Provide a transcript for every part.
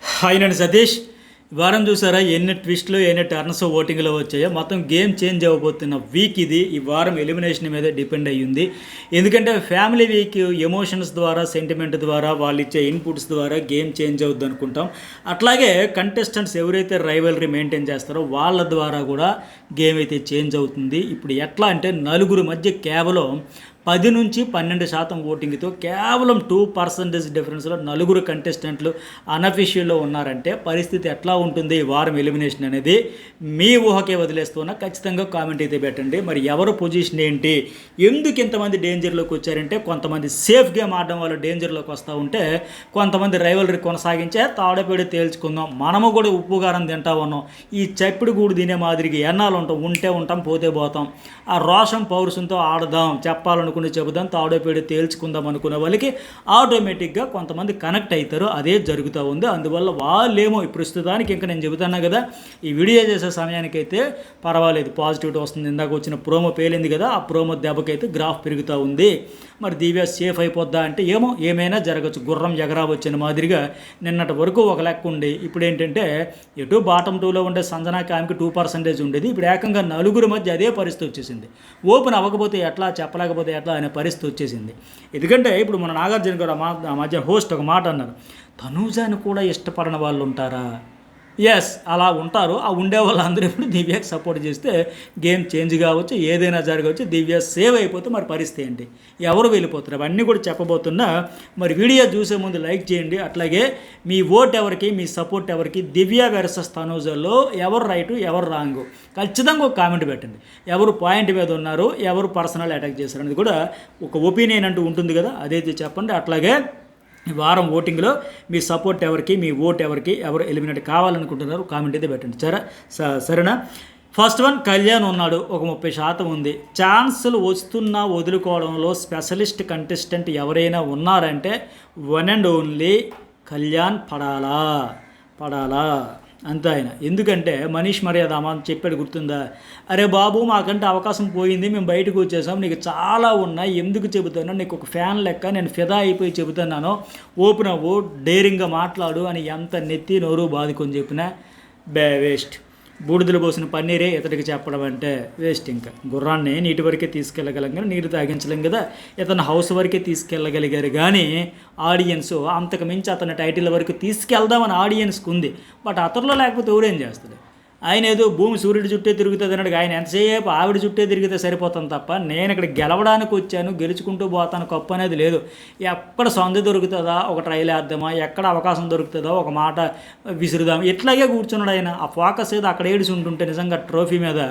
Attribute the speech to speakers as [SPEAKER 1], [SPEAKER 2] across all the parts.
[SPEAKER 1] Hi నేను సతీష్. ఈ వారం చూసారా ఎన్ని ట్విస్ట్లు ఎన్ని టర్న్స్ ఓటింగ్లో వచ్చాయో. మొత్తం గేమ్ చేంజ్ అవ్వబోతున్న వీక్ ఇది. ఈ వారం ఎలిమినేషన్ మీద డిపెండ్ అయ్యింది. ఎందుకంటే ఫ్యామిలీ వీక్ ఎమోషన్స్ ద్వారా, సెంటిమెంట్ ద్వారా, వాళ్ళు ఇచ్చే ఇన్పుట్స్ ద్వారా గేమ్ చేంజ్ అవుద్ది అనుకుంటాం. అట్లాగే కంటెస్టెంట్స్ ఎవరైతే రైవలరీ మెయింటైన్ చేస్తారో వాళ్ళ ద్వారా కూడా గేమ్ అయితే చేంజ్ అవుతుంది. ఇప్పుడు ఎట్లా అంటే నలుగురు మధ్య కేవలం 10 నుంచి 12% ఓటింగ్తో కేవలం 2% డిఫరెన్స్లో నలుగురు కంటెస్టెంట్లు అనఫిషియల్లో ఉన్నారంటే పరిస్థితి ఎట్లా ఉంటుంది ఈ వారం ఎలిమినేషన్ అనేది మీ ఊహకే వదిలేస్తున్నా. ఖచ్చితంగా కామెంట్ అయితే పెట్టండి. మరి ఎవరు పొజిషన్ ఏంటి, ఎందుకు ఇంతమంది డేంజర్లోకి వచ్చారంటే కొంతమంది సేఫ్ గేమ్ ఆడడం వల్ల డేంజర్లోకి వస్తూ ఉంటే కొంతమంది రైవలరీ కొనసాగించే తాడపేడి తేల్చుకుందాం, మనము కూడా ఉప్పు కారం తింటా ఉన్నాం, ఈ చప్పుడు గూడు తినే మాదిరిగా ఎన్నాళ్ళు ఉంటాం, ఉంటే ఉంటాం పోతే పోతాం, ఆ రోషం పౌరుషంతో ఆడదాం, చెప్పాలనుకుంటే చెబుదాం, తాడోపేడి తేల్చుకుందాం అనుకునే వాళ్ళకి ఆటోమేటిక్గా కొంతమంది కనెక్ట్ అవుతారు. అదే జరుగుతూ ఉంది. అందువల్ల వాళ్ళేమో ప్రస్తుతానికి ఇంకా నేను చెబుతున్నా కదా, ఈ వీడియో చేసే సమయానికైతే పర్వాలేదు, పాజిటివిటీ వస్తుంది. ఇందాక వచ్చిన ప్రోమో పేలింది కదా, ఆ ప్రోమో దెబ్బకైతే గ్రాఫ్ పెరుగుతూ ఉంది. మరి దివ్య సేఫ్ అయిపోద్దా అంటే ఏమో, ఏమైనా జరగచ్చు. గుర్రం ఎగరా వచ్చిన మాదిరిగా నిన్నటి వరకు ఒక లెక్క ఉండి ఇప్పుడు ఏంటంటే ఎటు బాటం 2లో ఉండే సంజనాకి ఆమెకి 2% ఉండేది. ఇప్పుడు ఏకంగా నలుగురు మధ్య అదే పరిస్థితి వచ్చేసింది. ఓపెన్ అవ్వకపోతే ఎట్లా, చెప్పలేకపోతే ఎట్లా అనే పరిస్థితి వచ్చేసింది. ఎందుకంటే ఇప్పుడు మన నాగార్జున గారు ఆ మధ్య హోస్ట్ ఒక మాట అన్నారు, తనూజాని కూడా ఇష్టపడని వాళ్ళు ఉంటారా? ఎస్, అలా ఉంటారు. ఆ ఉండే వాళ్ళందరూ ఇప్పుడు దివ్యకి సపోర్ట్ చేస్తే గేమ్ చేంజ్ కావచ్చు, ఏదైనా జరగవచ్చు. దివ్య సేవ్ అయిపోతే మరి పరిస్థితి ఏంటి, ఎవరు వెళ్ళిపోతారు, అవన్నీ కూడా చెప్పబోతున్నా. మరి వీడియో చూసే ముందు లైక్ చేయండి. అట్లాగే మీ ఓట్ ఎవరికి, మీ సపోర్ట్ ఎవరికి, దివ్య వర్సెస్ తనూజలో ఎవరు రైటు ఎవరు రాంగు ఖచ్చితంగా ఒక కామెంట్ పెట్టండి. ఎవరు పాయింట్ మీద ఉన్నారు, ఎవరు పర్సనల్ అటాక్ చేశారు అనేది కూడా ఒక ఒపీనియన్ అంటూ ఉంటుంది కదా, అదైతే చెప్పండి. అట్లాగే ఈ వారం ఓటింగ్లో మీ సపోర్ట్ ఎవరికి, మీ ఓట్ ఎవరికి, ఎవరు ఎలిమినేట్ కావాలనుకుంటున్నారు కామెంట్ అయితే పెట్టండి. సరేనా? ఫస్ట్ వన్ కళ్యాణ్ ఉన్నాడు, ఒక 30% ఉంది. ఛాన్సులు వస్తున్నా వదులుకోవడంలో స్పెషలిస్ట్ కంటెస్టెంట్ ఎవరైనా ఉన్నారంటే వన్ అండ్ ఓన్లీ కళ్యాణ్ పడాలా అంతే ఆయన. ఎందుకంటే మనీష్ మర్యాద అని చెప్పాడు, గుర్తుందా? అరే బాబు, మాకంటే అవకాశం పోయింది, మేము బయటకు వచ్చేసాం, నీకు చాలా ఉన్నాయి, ఎందుకు చెబుతాను, నీకు ఒక ఫ్యాన్ లెక్క నేను ఫిదా అయిపోయి చెబుతున్నాను, ఓపెన్ అవ్వు, డేరింగ్గా మాట్లాడు అని ఎంత నెత్తి నోరు బాదుకొని చెప్పినా వేస్ట్. బూడిదలు పోసిన పన్నీరే ఇతడికి చెప్పడం అంటే వేస్ట్. ఇంకా గుర్రాన్ని నీటి వరకే తీసుకెళ్ళగలం కానీ నీరు తాగించలేం కదా. ఇతను హౌస్ వరకే తీసుకెళ్ళగలిగారు కానీ ఆడియన్స్ అంతకు మించి అతని టైటిల్ వరకు తీసుకెళ్దామని ఆడియన్స్కి ఉంది. బట్ అతనిలో లేకపోతే ఎవరేం చేస్తుంది? ఆయన ఏదో భూమి సూర్యుడి చుట్టే తిరుగుతుంది అన్నాడు. ఆయన ఎంతసేపు ఆవిడ చుట్టే తిరిగితే సరిపోతాను తప్ప నేను ఇక్కడ గెలవడానికి వచ్చాను, గెలుచుకుంటూ పోతాను కప్పు అనేది లేదు. ఎక్కడ సందు దొరుకుతుందా ఒక ట్రైల్ వేద్దామా, ఎక్కడ అవకాశం దొరుకుతుందో ఒక మాట విసురుదామా, ఇట్లాగే కూర్చున్నాడు ఆయన. ఆ ఫోకస్ ఏదో అక్కడ ఏడిసి ఉంటుంటే నిజంగా ట్రోఫీ మీద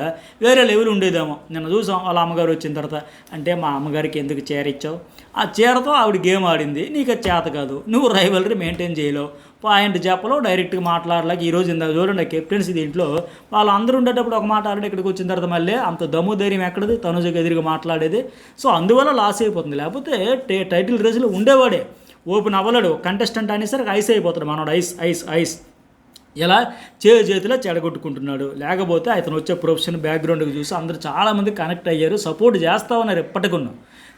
[SPEAKER 1] వేరే లెవెల్ ఉండేదేమో. నిన్న చూసాం వాళ్ళ అమ్మగారు వచ్చిన తర్వాత, అంటే మా అమ్మగారికి ఎందుకు చీర ఇచ్చావు, ఆ చీరతో ఆవిడ గేమ్ ఆడింది, నీకు అది చేత కాదు, నువ్వు రైవలరీ మెయింటైన్ చేయలేవు, పాయింట్ చెప్పలో డైరెక్ట్గా మాట్లాడలేక ఈరోజు ఇందాక చూడండి కెప్టెన్సీ దీంట్లో వాళ్ళందరూ ఉండేటప్పుడు ఒక మాట ఆడే ఇక్కడికి వచ్చిన తర్వాత మళ్ళీ అంత దమ్ము ధైర్యం ఎక్కడది తనుజకి ఎదురుగా మాట్లాడేది. సో అందువల్ల లాస్ అయిపోతుంది. లేకపోతే టైటిల్ రేసులో ఉండేవాడే, ఓపెన్ అవ్వలేడు కంటెస్టెంట్ అనేసరికి ఐస్ అయిపోతాడు మనోడు. ఐస్ ఇలా చేతిలో చెడగొట్టుకుంటున్నాడు. లేకపోతే అతను వచ్చే ప్రొఫెషన్ బ్యాక్గ్రౌండ్కి చూసి అందరూ చాలామంది కనెక్ట్ అయ్యారు, సపోర్ట్ చేస్తూ ఉన్నారు ఎప్పటికున్నా.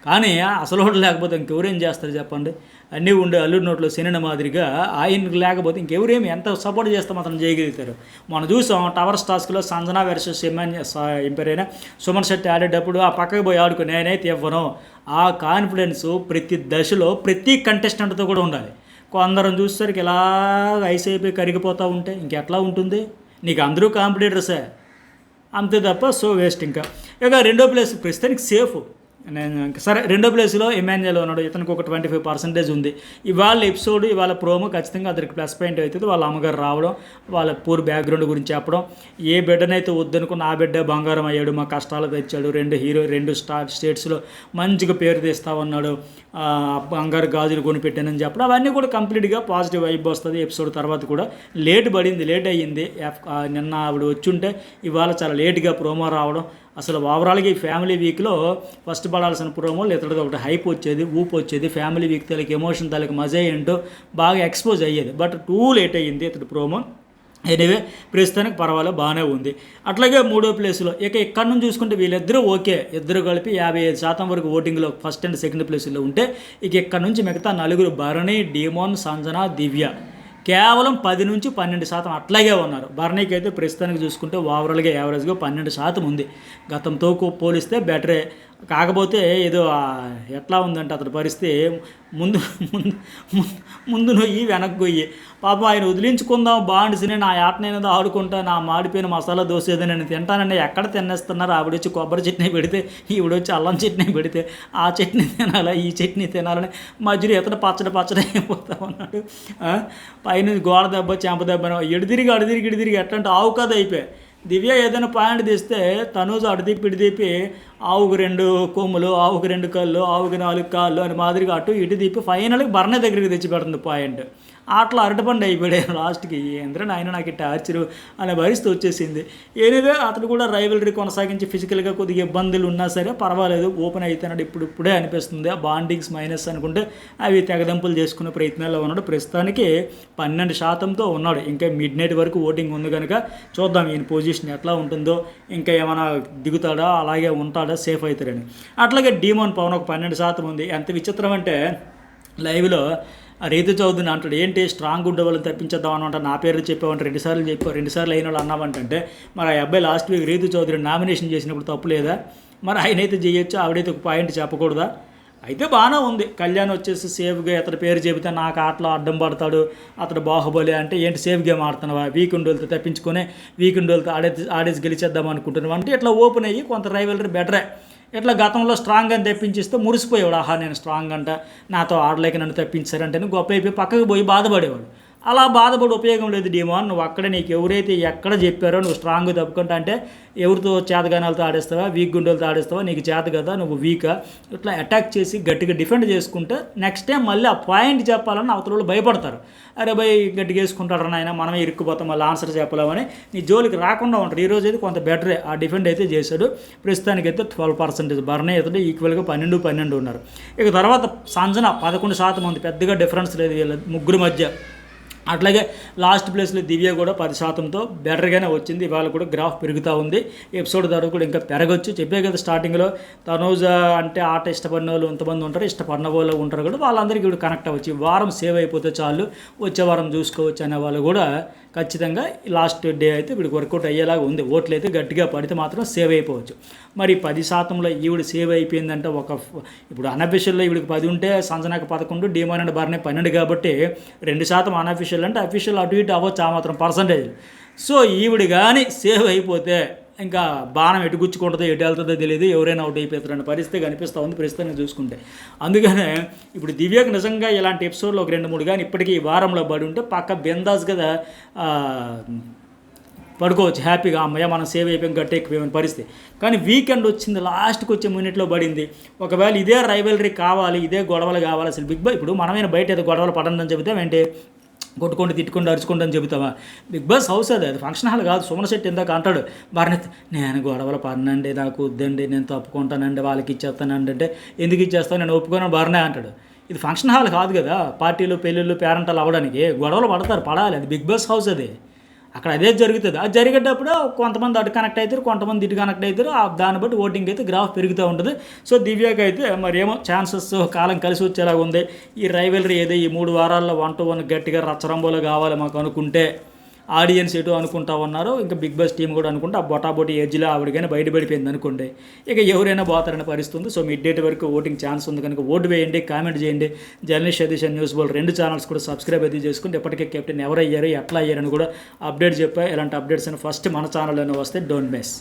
[SPEAKER 1] కానీ అసలు ఒకటి లేకపోతే ఇంకెవరేం చేస్తారు చెప్పండి? అన్నీ ఉండే అల్లుడి నోట్లో శనిన మాదిరిగా ఆయనకు లేకపోతే ఇంకెవరేమి ఎంత సపోర్ట్ చేస్తాం అతను చేయగలుగుతారు. మనం చూసాం టవర్ స్టాస్క్లో సంజనా వర్సెస్ ఎంపైరైనా సుమన్ శెట్టి ఆడేటప్పుడు ఆ పక్కకు పోయి ఆడుకో, నేనైతే ఇవ్వను. ఆ కాన్ఫిడెన్స్ ప్రతి దశలో ప్రతి కంటెస్టెంట్తో కూడా ఉండాలి. కొందరం చూసేసరికి ఇలా ఐస్ అయిపోయి కరిగిపోతూ ఉంటే ఇంకెట్లా ఉంటుంది? నీకు అందరూ కాంపిటేటర్సే అంతే తప్ప సో వేస్ట్. ఇక రెండో ప్లేస్ ప్రస్తుతానికి సేఫ్. నేను సరే, రెండో ప్లేస్లో ఎమాన్యుయల్ ఉన్నాడు, ఇతనికి ఒక 25% ఉంది. ఇవాళ ఎపిసోడ్, ఇవాళ ప్రోమో ఖచ్చితంగా అతనికి ప్లస్ పాయింట్ అవుతుంది. వాళ్ళ అమ్మగారు రావడం, వాళ్ళ పూర్ బ్యాక్గ్రౌండ్ గురించి చెప్పడం, ఏ బిడ్డనైతే వద్దనుకున్న ఆ బిడ్డ బంగారం అయ్యాడు, మా కష్టాలు తెచ్చాడు, 2 స్టేట్స్లో మంచిగా పేరు తీస్తా ఉన్నాడు, బంగారు గాజులు కొనిపెట్టానని చెప్పడం, అవన్నీ కూడా కంప్లీట్గా పాజిటివ్ వైబ్ వస్తుంది. ఎపిసోడ్ తర్వాత కూడా లేట్ అయ్యింది. నిన్న ఆవిడ వచ్చుంటే ఇవాళ చాలా లేట్గా ప్రోమో రావడం. అసలు ఓవరాల్గా ఈ ఫ్యామిలీ వీక్లో ఫస్ట్ పడాల్సిన ప్రోమోలు ఇతడితో ఒకటి హైప్ వచ్చేది, ఊపు వచ్చేది, ఫ్యామిలీ వీక్ తలకి ఎమోషన్ తలకి మజా ఏంటో బాగా ఎక్స్పోజ్ అయ్యేది. బట్ టూ లేట్ అయ్యింది ఇతడి ప్రోమో. ఎనివే ప్రస్తుతానికి పర్వాలేదు, బాగానే ఉంది. అట్లాగే మూడో ప్లేస్లో ఇక్కడ నుంచి చూసుకుంటే వీళ్ళిద్దరూ ఓకే, ఇద్దరు కలిపి 55% వరకు ఓటింగ్లో ఫస్ట్ అండ్ సెకండ్ ప్లేస్లో ఉంటే ఇక్కడ నుంచి మిగతా నలుగురు భరణి, డీమోన్, సంజన, దివ్య కేవలం 10-12% అట్లాగే ఉన్నారు. భరణీకి అయితే ప్రస్తుతానికి చూసుకుంటే ఓవరాల్గా యావరేజ్గా 12% ఉంది. గతంతో పోలిస్తే బెటరే. కాకపోతే ఏదో ఎట్లా ఉందంటే అతని పరిస్థితి ముందు ముందు ముందు నొయ్యి వెనక్కి గొయ్యి. పాపం ఆయన వదిలించుకుందాం బాండ్స్ని, నా ఆటనేదో ఆడుకుంటా, నా మాడిపోయిన మసాలా దోశ ఏదో నేను తింటానండి, ఎక్కడ తినేస్తున్నారు, ఆవిడొచ్చి కొబ్బరి చట్నీ పెడితే ఈవిడొచ్చి అల్లం చట్నీ పెడితే ఆ చట్నీ తినాలా ఈ చట్నీ తినాలని మధ్యలో ఇతను పచ్చడి అయిపోతా ఉన్నాడు. పైన గోడ దెబ్బ చెంప దెబ్బ ఎడిదిరిగి అడిదిరిగి ఎట్లాంటి ఆవు కథ అయిపోయాయి. దివ్య ఏదైనా పాయింట్ తీస్తే తనూజు అటు తిప్పి ఇటు తిప్పి ఆవుకు 2 కొమ్ములు, ఆవుకు 2 కళ్ళు, ఆవుకి 4 కాళ్ళు అని మాదిరిగా అటు ఇటు తిప్పి ఫైనల్కి బర్ణ దగ్గరికి తెచ్చిపెడుతుంది పాయింట్. అట్లా అరటిపండు అయిపోయాడు లాస్ట్కి. ఏంద్రని ఆయన నాకు టార్చరు అనే పరిస్థితి వచ్చేసింది. ఏనివే అతను కూడా రైవలరీ కొనసాగించి ఫిజికల్గా కొద్దిగా ఇబ్బందులు ఉన్నా సరే పర్వాలేదు, ఓపెన్ అవుతున్నాడు ఇప్పుడే అనిపిస్తుంది. ఆ బాండింగ్స్ మైనస్ అనుకుంటే అవి తెగదంపులు చేసుకునే ప్రయత్నాల్లో ఉన్నాడు. ప్రస్తుతానికి 12%తో ఉన్నాడు. ఇంకా మిడ్ నైట్ వరకు ఓటింగ్ ఉంది కనుక చూద్దాం ఈయన పొజిషన్ ఎట్లా ఉంటుందో, ఇంకా ఏమైనా దిగుతాడా అలాగే ఉంటాడా, సేఫ్ అవుతారని. అట్లాగే డీమోన్ పవన్ ఒక 12% ఉంది. ఎంత విచిత్రం అంటే లైవ్లో రీతు చౌదరిని అంటాడు, ఏంటి స్ట్రాంగ్ ఉండే వాళ్ళని తప్పించేద్దాం అనమాట, నా పేరు చెప్పామంటే 2 సార్లు చెప్పావు, 2 సార్లు అయిన వాళ్ళు అన్నామంటే మరి ఆ అబ్బాయి last week Ritu Chaudhary nomination చేసినప్పుడు తప్పు లేదా? మరి ఆయనైతే చేయొచ్చు, ఆవిడైతే ఒక పాయింట్ చెప్పకూడదా? అయితే బాగానే ఉంది. కళ్యాణ్ వచ్చేసి సేఫ్గా అతని పేరు చెబితే నాకు ఆటలో అడ్డం పడతాడు, అతడు బాహుబలి అంటే ఏంటి సేఫ్ గేమ్ ఆడుతున్నావా, వీకెండ్ తప్పించుకొని వీకెండ్ ఆడేసి గెలిచేద్దాం అనుకుంటున్నావు అంటే ఇట్లా ఓపెన్ అయ్యి కొంత రైవలరీ బెటరే. ఇట్లా గతంలో స్ట్రాంగ్ అని తెప్పించిస్తే మురిసిపోయేవాడు, ఆహా నేను స్ట్రాంగ్ అంట, నాతో ఆడలేక నన్ను తెప్పించారంటే గొప్ప అయిపోయి పక్కకు పోయి బాధపడేవాడు. అలా బాధపడి ఉపయోగం లేదు డీమోన్. నువ్వు అక్కడే నీకు ఎవరైతే ఎక్కడ చెప్పారో నువ్వు స్ట్రాంగ్ తప్పుకుంటా అంటే ఎవరితో చేతగానాలతో ఆడేస్తావా, వీక్ గుండెలతో ఆడేస్తావా, నీకు చేత కదా, నువ్వు వీకా, ఇట్లా అటాక్ చేసి గట్టిగా డిఫెండ్ చేసుకుంటే నెక్స్ట్ టైం మళ్ళీ ఆ పాయింట్ చెప్పాలని అవతల వాళ్ళు భయపడతారు. అరే భయ్ గట్టిగా వేసుకుంటారు నాయన, మనమే ఇరుక్కుపోతాం, మళ్ళీ ఆన్సర్ చెప్పలేమని నీ జోలికి రాకుండా ఉంటారు. ఈరోజు అయితే కొంత బెటరే ఆ డిఫెండ్ అయితే చేశాడు. ప్రస్తుతానికైతే 12% బర్నే అయితే ఈక్వల్గా 12 ఉన్నారు. ఇక తర్వాత సంజన 11% ఉంది. పెద్దగా డిఫరెన్స్ లేదు వీళ్ళ ముగ్గురు మధ్య. అట్లాగే లాస్ట్ ప్లేస్లో దివ్య కూడా 10%తో బెటర్గానే వచ్చింది. ఇవాళ కూడా గ్రాఫ్ పెరుగుతూ ఉంది. ఎపిసోడ్ ధర కూడా ఇంకా పెరగచ్చు. చెప్పే కదా స్టార్టింగ్లో తనూజ అంటే ఆట ఇష్టపడిన వాళ్ళు ఎంతమంది ఉంటారు, ఇష్టపడిన వాళ్ళు ఉంటారు కూడా, వాళ్ళందరికీ కూడా కనెక్ట్ అవ్వచ్చు. వారం సేవ్ అయిపోతే చాలు, వచ్చే వారం చూసుకోవచ్చు అనే వాళ్ళు కూడా ఖచ్చితంగా లాస్ట్ డే అయితే వీడికి వర్కౌట్ అయ్యేలాగా ఉంది. ఓట్లు అయితే గట్టిగా పడితే మాత్రం సేవ్ అయిపోవచ్చు. మరి 10%లో ఈవిడ సేవ్ అయిపోయిందంటే ఇప్పుడు అనఫిషియల్లో ఈవిడికి 10 ఉంటే సంజనాకి 11, డీమోన్ అండ్ బర్నే 12 కాబట్టి 2% అనఫిషియల్ అంటే అఫీషియల్ అటు ఇటు అవ్వచ్చు ఆ మాత్రం పర్సంటేజ్. సో ఈవిడ కానీ సేవ్ అయిపోతే ఇంకా బాణం ఎటు గుచ్చుకుంటుందో ఎటు వెళ్తుందో తెలియదు, ఎవరైనా అవుట్ అయిపోతారన్న పరిస్థితి కనిపిస్తూ ఉంది ప్రస్తుతానికి చూసుకుంటే. అందుకనే ఇప్పుడు దివ్యకు నిజంగా ఇలాంటి ఎపిసోడ్లో ఒక 2-3 కానీ ఇప్పటికీ ఈ వారంలో పడి ఉంటే పక్క బిందాస్ కదా పడుకోవచ్చు హ్యాపీగా, అమ్మయ్య మనం సేవ్ అయిపోయాం గట్టి ఎక్కిపోయిన పరిస్థితి. కానీ వీకెండ్ వచ్చింది, లాస్ట్కి వచ్చే మినిట్లో పడింది. ఒకవేళ ఇదే రైవలరీ కావాలి, ఇదే గొడవలు కావాలి, అసలు బిగ్ బాస్ ఇప్పుడు మనమైన బయట ఏదో గొడవలు పడండి అని చెబితే ఏంటి కొట్టుకుంటూ తిట్టుకుంటూ అరుచుకుంటూ అని చెబుతావా? బిగ్ బాస్ హౌస్ అది ఫంక్షన్ హాల్ కాదు. సుమన్ శెట్టి ఇందాక అంటాడు భారత్, నేను గొడవలు పడినండి, నాకు వద్దండి, నేను తప్పుకుంటానండి, వాళ్ళకి ఇచ్చేస్తానండి అంటే ఎందుకు ఇచ్చేస్తాను, నేను ఒప్పుకోను బర్నే అంటాడు. ఇది ఫంక్షన్ హాల్ కాదు కదా, పార్టీలు పెళ్ళిళ్ళు పేరెంటాలు అవ్వడానికి. గొడవలు పడాలి, అది బిగ్ బాస్ హౌస్ అది. అక్కడ అదే జరుగుతుంది. అది జరిగేటప్పుడు కొంతమంది అటు కనెక్ట్ అవుతారు, కొంతమంది ఇటు కనెక్ట్ అవుతారు. దాన్ని బట్టి ఓటింగ్ అయితే గ్రాఫ్ పెరుగుతూ ఉంటుంది. సో దివ్యకి అయితే మరి ఏమో ఛాన్సెస్ కాలం కలిసి వచ్చేలాగా ఉంది. ఈ రైవలరీ ఏదో ఈ 3 వారాల్లో 1-1 గట్టిగా రచ్చరంబోలో కావాలి మాకు అనుకుంటే ఆడియన్స్ ఎటు అనుకుంటా ఉన్నారు, ఇంకా బిగ్ బాస్ టీం కూడా అనుకుంటే ఆ బొటాబొటి ఎడ్జ్లో ఆవిడగానే బయటపడిపోయింది అనుకోండి, ఇక ఎవరైనా పోతారని పరిస్థితుంది. సో మిడ్ డేట్ వరకు ఓటింగ్ ఛాన్స్ ఉంది కనుక ఓటు వేయండి, కామెంట్ చేయండి. జర్నలిస్ట్ సతీష్ న్యూస్ బోల్ 2 ఛానల్స్ కూడా సబ్స్క్రైబ్ అయితే చేసుకుంటే ఎప్పటికే కెప్టెన్ ఎవరు అయ్యారు, ఎట్లా అయ్యారని కూడా అప్డేట్ చెప్పా. ఇలాంటి అప్డేట్స్ అని ఫస్ట్ మన ఛానల్లోనే వస్తే డోంట్ మిస్.